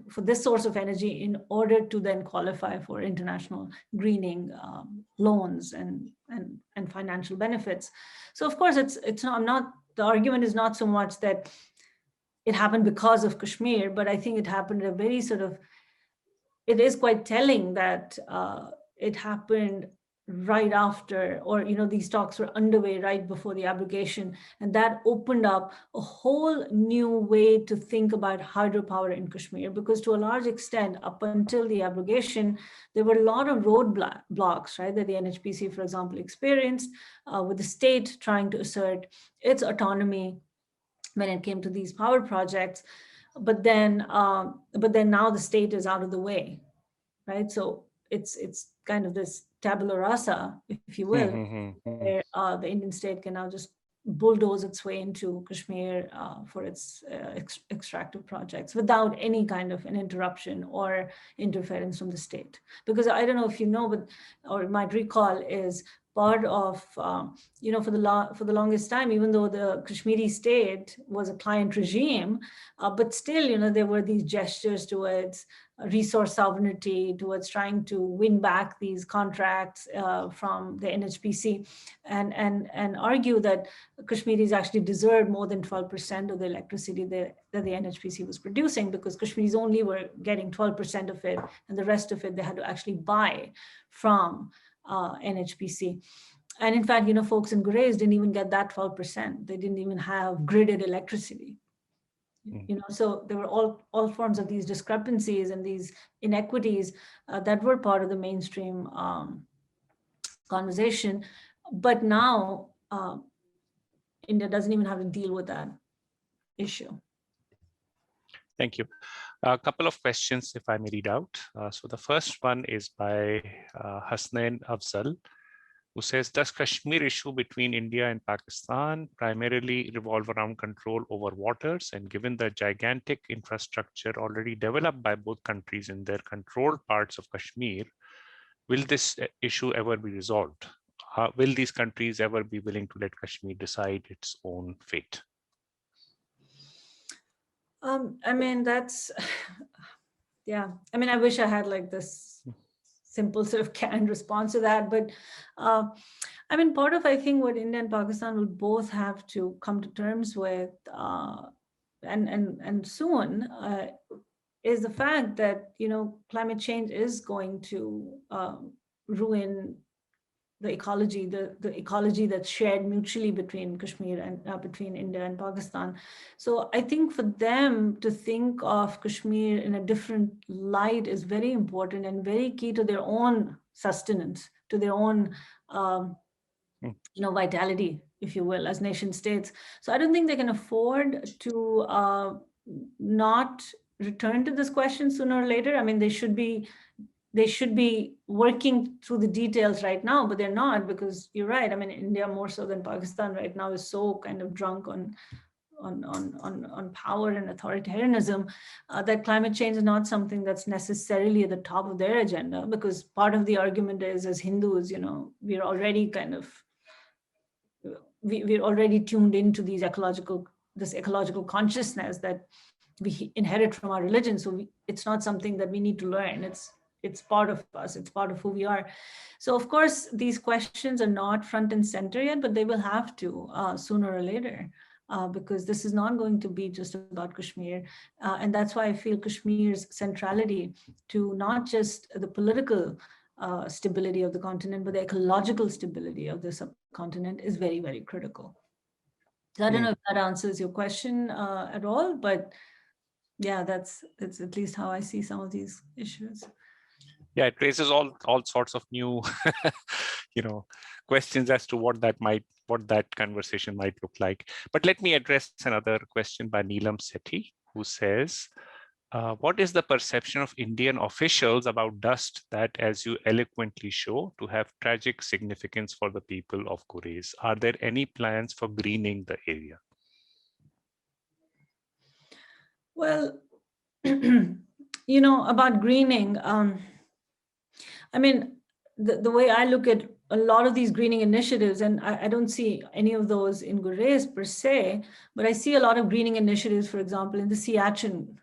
for this source of energy in order to then qualify for international greening loans and financial benefits. So of course, the argument is not so much that it happened because of Kashmir, but I think it happened it is quite telling that it happened right after, or these talks were underway right before the abrogation, and that opened up a whole new way to think about hydropower in Kashmir, because to a large extent, up until the abrogation, there were a lot of roadblocks, right, that the NHPC, for example, experienced with the state trying to assert its autonomy when it came to these power projects. But then now the state is out of the way, right? So it's kind of this tabula rasa, if you will, where the Indian state can now just bulldoze its way into Kashmir for its extractive projects without any kind of an interruption or interference from the state. Because I don't know if you know, but or might recall, is part of, for the longest time, even though the Kashmiri state was a client regime, but still, there were these gestures towards resource sovereignty, towards trying to win back these contracts from the NHPC, and argue that Kashmiris actually deserved more than 12% of the electricity that the NHPC was producing, because Kashmiris only were getting 12% of it, and the rest of it they had to actually buy from NHPC. And in fact, folks in Gurez didn't even get that 12%. They didn't even have gridded electricity. So there were all forms of these discrepancies and these inequities that were part of the mainstream conversation. But now India doesn't even have to deal with that issue. Thank you. A couple of questions, if I may read out. So the first one is by Hasnain Afzal. who says, does Kashmir issue between India and Pakistan primarily revolve around control over waters? And given the gigantic infrastructure already developed by both countries in their controlled parts of Kashmir, will this issue ever be resolved? Will these countries ever be willing to let Kashmir decide its own fate? I mean, that's, yeah. I mean, I wish I had like this simple sort of canned response to that. But I mean, part of, I think, what India and Pakistan will both have to come to terms with, and soon, is the fact that, climate change is going to ruin the ecology that's shared mutually between Kashmir and between India and Pakistan. So I think for them to think of Kashmir in a different light is very important and very key to their own sustenance, to their own vitality, if you will, as nation states. So I don't think they can afford to not return to this question sooner or later. I mean, they should be working through the details right now, but they're not, because you're right. I mean, India more so than Pakistan right now is so kind of drunk on power and authoritarianism, that climate change is not something that's necessarily at the top of their agenda, because part of the argument is, as Hindus, we're already kind of, we're already tuned into this ecological consciousness that we inherit from our religion. So it's not something that we need to learn. It's part of us. It's part of who we are. So of course, these questions are not front and center yet, but they will have to sooner or later, because this is not going to be just about Kashmir. And that's why I feel Kashmir's centrality to not just the political stability of the continent, but the ecological stability of the subcontinent is very, very critical. So I don't know if that answers your question at all, but yeah, that's at least how I see some of these issues. Yeah, it raises all sorts of new, questions as to what that conversation might look like. But let me address another question by Neelam Sethi, who says, what is the perception of Indian officials about dust that, as you eloquently show, to have tragic significance for the people of Gurez? Are there any plans for greening the area? Well, about greening, I mean, the way I look at a lot of these greening initiatives, and I don't see any of those in Gurez per se, but I see a lot of greening initiatives, for example, in the Siachen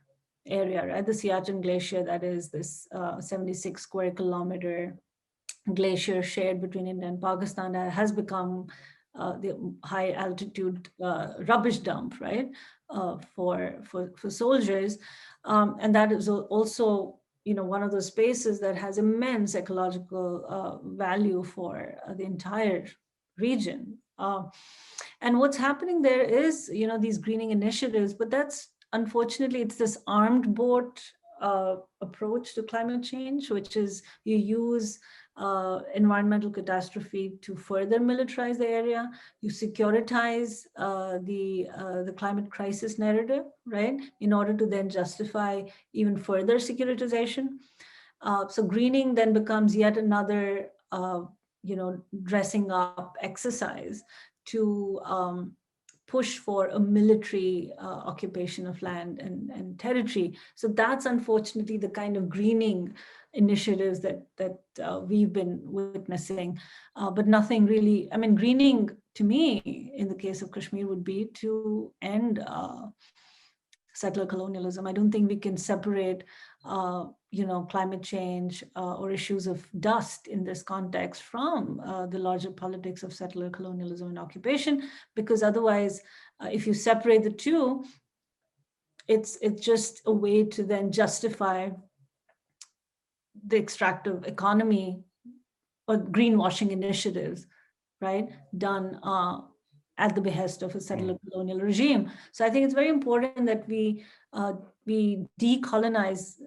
area, right? The Siachen Glacier, that is this 76 square kilometer glacier shared between India and Pakistan, that has become the high altitude rubbish dump, right? For soldiers. And that is also one of those spaces that has immense ecological value for the entire region. And what's happening there is, these greening initiatives, but that's, unfortunately, it's this armed boat approach to climate change, which is you use environmental catastrophe to further militarize the area. You securitize the climate crisis narrative, right, in order to then justify even further securitization. So greening then becomes yet another, dressing up exercise to push for a military occupation of land and territory. So that's unfortunately the kind of greening initiatives that we've been witnessing, but nothing really. I mean, greening to me in the case of Kashmir would be to end settler colonialism. I don't think we can separate climate change or issues of dust in this context from the larger politics of settler colonialism and occupation, because otherwise, if you separate the two, it's just a way to then justify the extractive economy or greenwashing initiatives, right, done at the behest of a settler colonial regime. So I think it's very important that we decolonize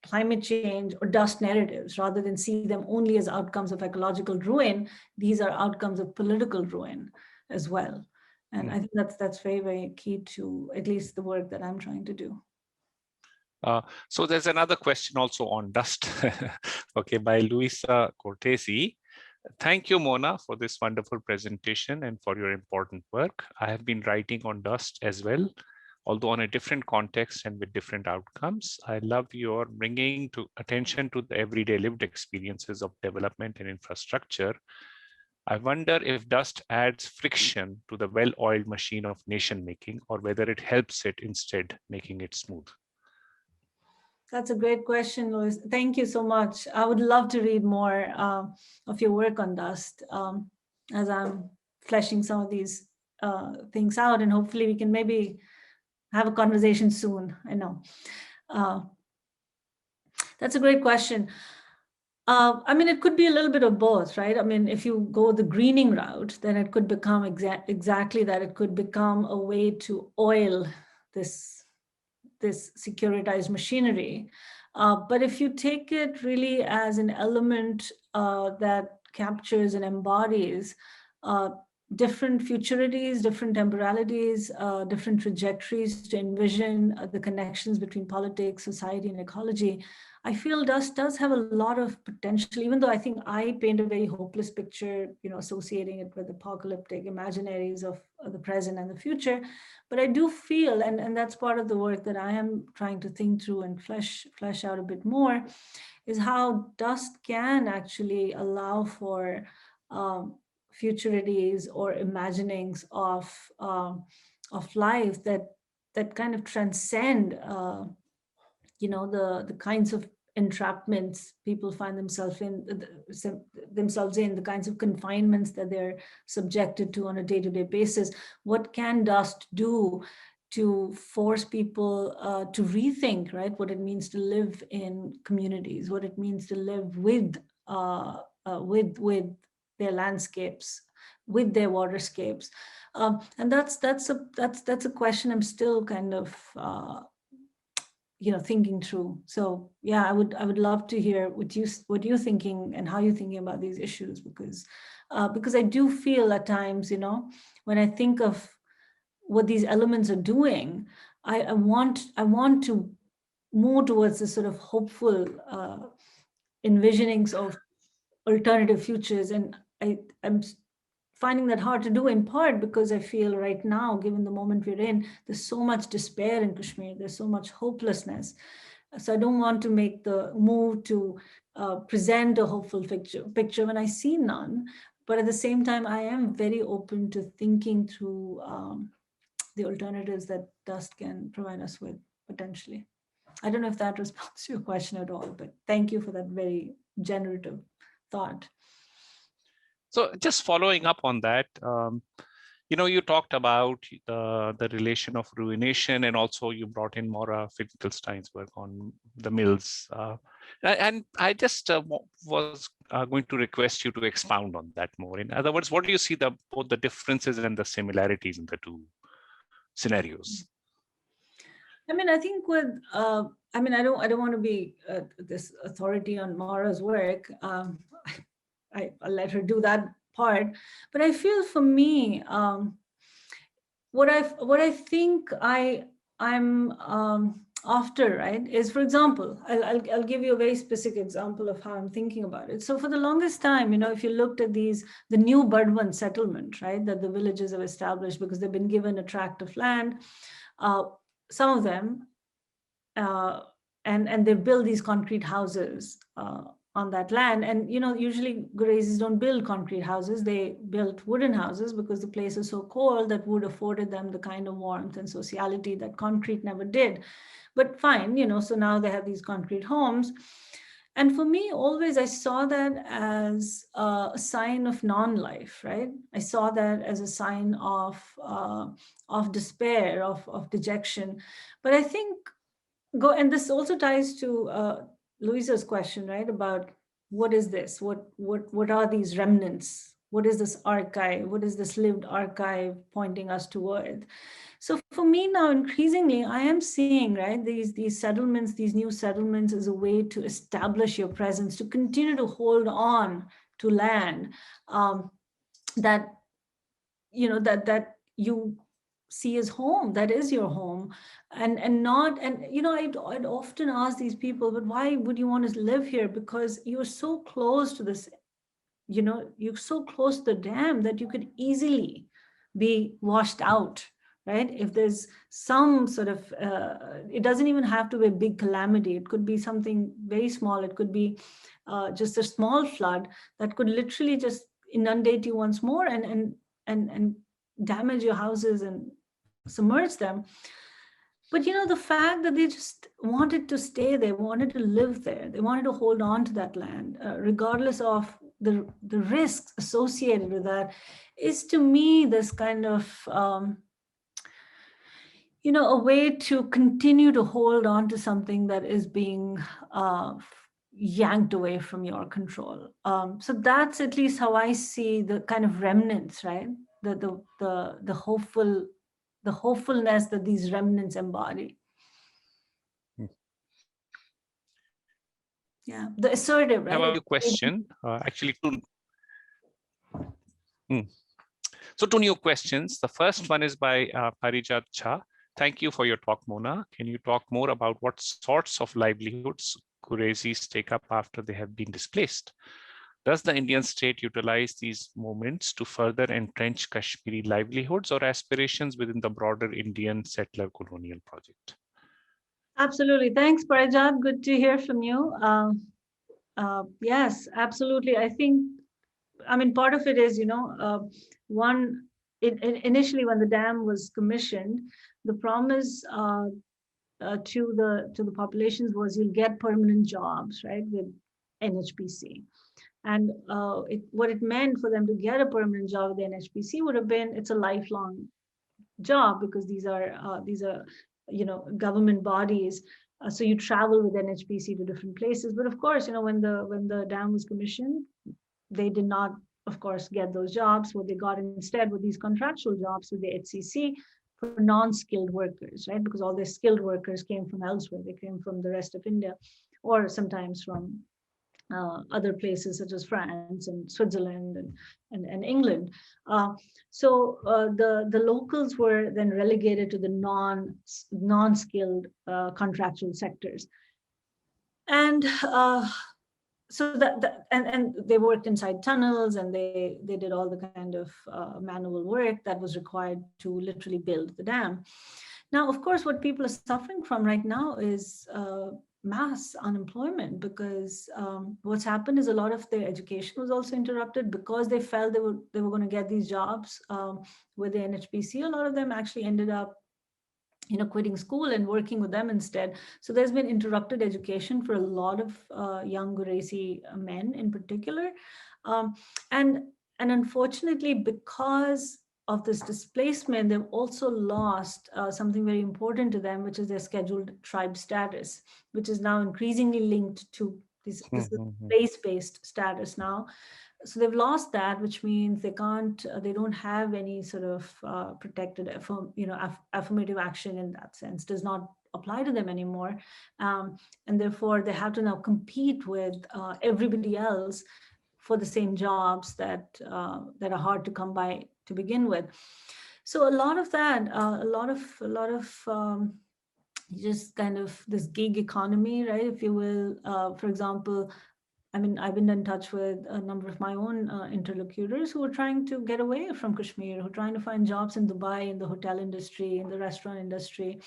climate change or dust narratives rather than see them only as outcomes of ecological ruin. These are outcomes of political ruin as well. And I think that's very, very key to at least the work that I'm trying to do. So there's another question also on dust, okay, by Luisa Cortesi, Thank you, Mona, for this wonderful presentation and for your important work. I have been writing on dust as well, although on a different context and with different outcomes. I love your bringing to attention to the everyday lived experiences of development and infrastructure. I wonder if dust adds friction to the well-oiled machine of nation making, or whether it helps it instead, making it smooth. That's a great question, Louis. Thank you so much. I would love to read more of your work on dust as I'm fleshing some of these things out, and hopefully we can maybe have a conversation soon. I know. Uh, that's a great question. I mean, it could be a little bit of both, right? I mean, if you go the greening route, then it could become exactly that. It could become a way to oil this securitized machinery. But if you take it really as an element that captures and embodies uh, different futurities, different temporalities, different trajectories to envision the connections between politics, society, and ecology, I feel dust does have a lot of potential, even though I think I paint a very hopeless picture, associating it with apocalyptic imaginaries of the present and the future. But I do feel, and that's part of the work that I am trying to think through and flesh out a bit more, is how dust can actually allow for futurities or imaginings of life that kind of transcend the kinds of entrapments people find themselves in, the kinds of confinements that they're subjected to on a day-to-day basis. What can dust do to force people to rethink, right, what it means to live in communities, what it means to live with their landscapes, with their waterscapes, and that's a question I'm still kind of thinking through. So yeah, I would love to hear what you're thinking and how you're thinking about these issues, because I do feel at times, when I think of what these elements are doing, I want to move towards this sort of hopeful envisionings of alternative futures, and I'm finding that hard to do, in part because I feel right now, given the moment we're in, there's so much despair in Kashmir, there's so much hopelessness. So I don't want to make the move to present a hopeful picture when I see none. But at the same time, I am very open to thinking through the alternatives that dust can provide us with, potentially. I don't know if that responds to your question at all, but thank you for that very generative thought. So just following up on that, you talked about the relation of ruination, and also you brought in Maura Finkelstein's work on the mills. And I just was going to request you to expound on that more. In other words, what do you see both the differences and the similarities in the two scenarios? I mean, I think I don't want to be this authority on Maura's work. I'll let her do that part. But I feel, for me, what I think I'm after, right, is, for example, I'll give you a very specific example of how I'm thinking about it. So for the longest time, if you looked at the new Burdwan settlement, right, that the villages have established because they've been given a tract of land, some of them, and they build these concrete houses on that land. And usually Gurezis don't build concrete houses; they built wooden houses because the place is so cold that wood afforded them the kind of warmth and sociality that concrete never did. But fine, so now they have these concrete homes. And for me, always, I saw that as a sign of non-life, right? I saw that as a sign of despair, of dejection. But I think and this also ties to Louisa's question, right, about what is this? What are these remnants? What is this archive? What is this lived archive pointing us toward? So for me now, increasingly, I am seeing, right, these settlements, these new settlements, as a way to establish your presence, to continue to hold on to land that that you see as home, that is your home. And not, and I'd often ask these people, but why would you want to live here? Because you're so close to this you're so close to the dam that you could easily be washed out, right? If there's some sort of, it doesn't even have to be a big calamity. It could be something very small. It could be just a small flood that could literally just inundate you once more and damage your houses and submerge them. But the fact that they just wanted to stay there, wanted to live there, they wanted to hold on to that land, regardless of the risks associated with that, is to me this kind of a way to continue to hold on to something that is being yanked away from your control. So that's at least how I see the kind of remnants, right? The hopefulness that these remnants embody. Yeah, the assertive, right? I have a question, actually. So 2 new questions. The first one is by Parijat Jha. Thank you for your talk, Mona. Can you talk more about what sorts of livelihoods Ghuresis take up after they have been displaced? Does the Indian state utilize these movements to further entrench Kashmiri livelihoods or aspirations within the broader Indian settler colonial project? Absolutely. Thanks, Parijat. Good to hear from you. Yes, absolutely. I mean, part of it is, one, initially when the dam was commissioned, the promise to the populations was you'll get permanent jobs, right, with NHPC. And what it meant for them to get a permanent job with the NHPC would have been it's a lifelong job, because these are government bodies. So you travel with NHPC to different places. But of course, when the dam was commissioned, they did not, of course, get those jobs. What they got instead were these contractual jobs with the HCC for non-skilled workers, right? Because all their skilled workers came from elsewhere. They came from the rest of India, or sometimes from other places such as France and Switzerland and England. The locals were then relegated to the non-skilled contractual sectors. And so and they worked inside tunnels, and they did all the kind of manual work that was required to literally build the dam. Now, of course, what people are suffering from right now is mass unemployment, because what's happened is a lot of their education was also interrupted because they felt they were going to get these jobs with the NHPC. A lot of them actually ended up quitting school and working with them instead. So there's been interrupted education for a lot of young Ghuresi men in particular. And unfortunately, because of this displacement, they've also lost something very important to them, which is their scheduled tribe status, which is now increasingly linked to this place-based status now. So they've lost that, which means they don't have any sort of protected, affirmative action in that sense, does not apply to them anymore. And therefore they have to now compete with everybody else for the same jobs that are hard to come by to begin with. So a lot of that, a lot of just kind of this gig economy, right, if you will. For example, I mean, I've been in touch with a number of my own interlocutors who are trying to get away from Kashmir, who are trying to find jobs in Dubai, in the hotel industry, in the restaurant industry,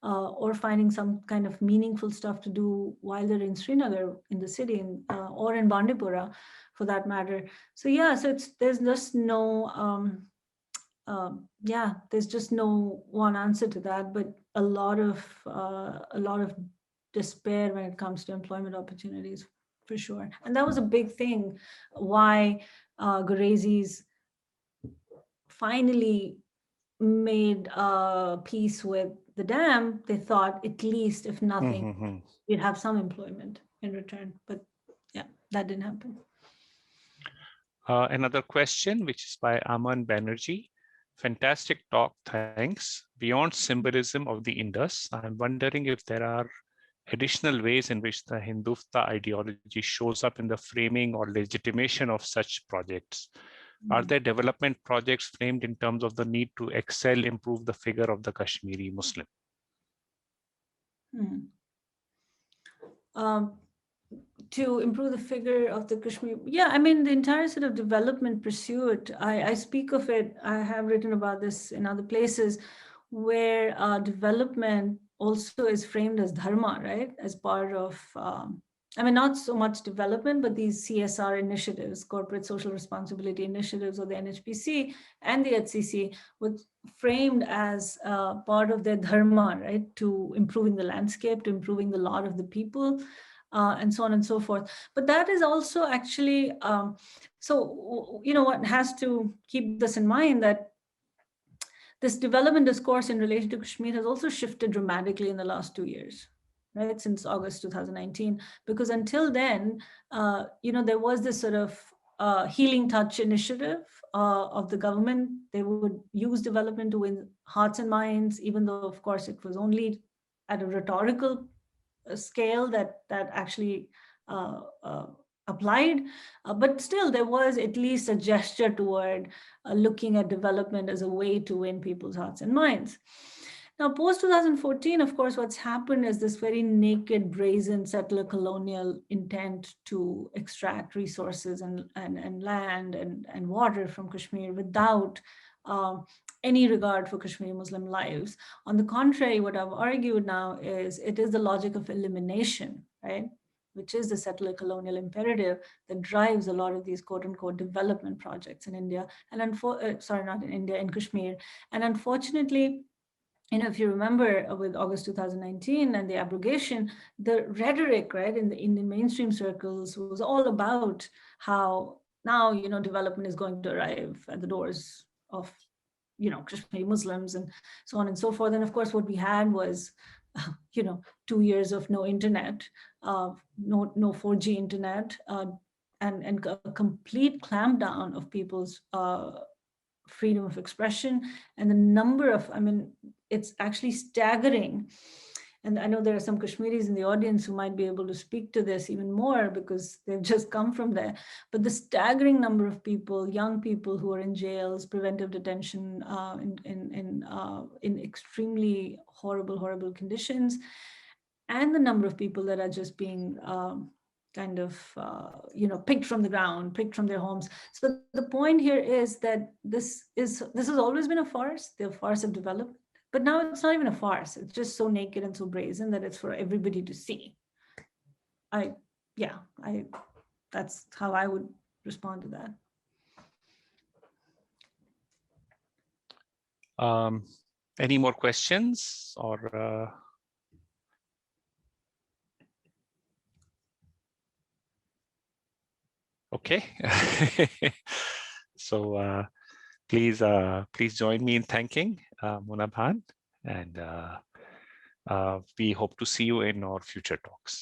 or finding some kind of meaningful stuff to do while they're in Srinagar, in the city, or in Bandipora, for that matter. So yeah, so there's just no, there's just no one answer to that, but a lot of despair when it comes to employment opportunities, for sure. And that was a big thing why Ghuresis finally made peace with the dam. They thought, at least, if nothing, we'd have some employment in return. But yeah, that didn't happen. Another question, which is by Aman Banerjee. Fantastic talk, thanks. Beyond symbolism of the Indus, I'm wondering if there are additional ways in which the Hindutva ideology shows up in the framing or legitimation of such projects. Are there development projects framed in terms of the need to excel, improve the figure of the Kashmiri Muslim? to improve the figure of the Kashmir. Yeah, I mean, the entire sort of development pursuit, I speak of it, I have written about this in other places, where development also is framed as dharma, right? As part of, I mean, not so much development, but these CSR initiatives, corporate social responsibility initiatives of the NHPC and the HCC, was framed as part of their dharma, right? To improving the landscape, to improving the lot of the people, and so on and so forth. But that is also actually, so, you know, one has to keep this in mind, that this development discourse in relation to Kashmir has also shifted dramatically in the last 2 years, right? Since August 2019, because until then, you know, there was this sort of healing touch initiative of the government. They would use development to win hearts and minds, even though, of course, it was only at a rhetorical scale that actually applied. But still, there was at least a gesture toward looking at development as a way to win people's hearts and minds. Now, post 2014, of course, what's happened is this very naked, brazen settler colonial intent to extract resources and land and water from Kashmir without any regard for Kashmiri Muslim lives. On the contrary, what I've argued now is it is the logic of elimination, right? Which is the settler colonial imperative that drives a lot of these quote unquote development projects in India, and sorry, not in India, in Kashmir. And unfortunately, you know, if you remember with August 2019 and the abrogation, the rhetoric, right, in the mainstream circles was all about how now, you know, development is going to arrive at the doors of, you know, Kashmiri Muslims and so on and so forth. And of course, what we had was, you know, 2 years of no internet, no 4G internet, and a complete clampdown of people's freedom of expression. And the number of, I mean, it's actually staggering. And I know there are some Kashmiris in the audience who might be able to speak to this even more because they've just come from there. But the staggering number of people, young people who are in jails, preventive detention, in extremely horrible conditions, and the number of people that are just being kind of, you know, picked from the ground, picked from their homes. So the point here is that this has always been a farce, the farce of development. But now it's not even a farce. It's just so naked and so brazen that it's for everybody to see. That's how I would respond to that. Any more questions or? Okay. So please join me in thanking Mona Bhan, and we hope to see you in our future talks.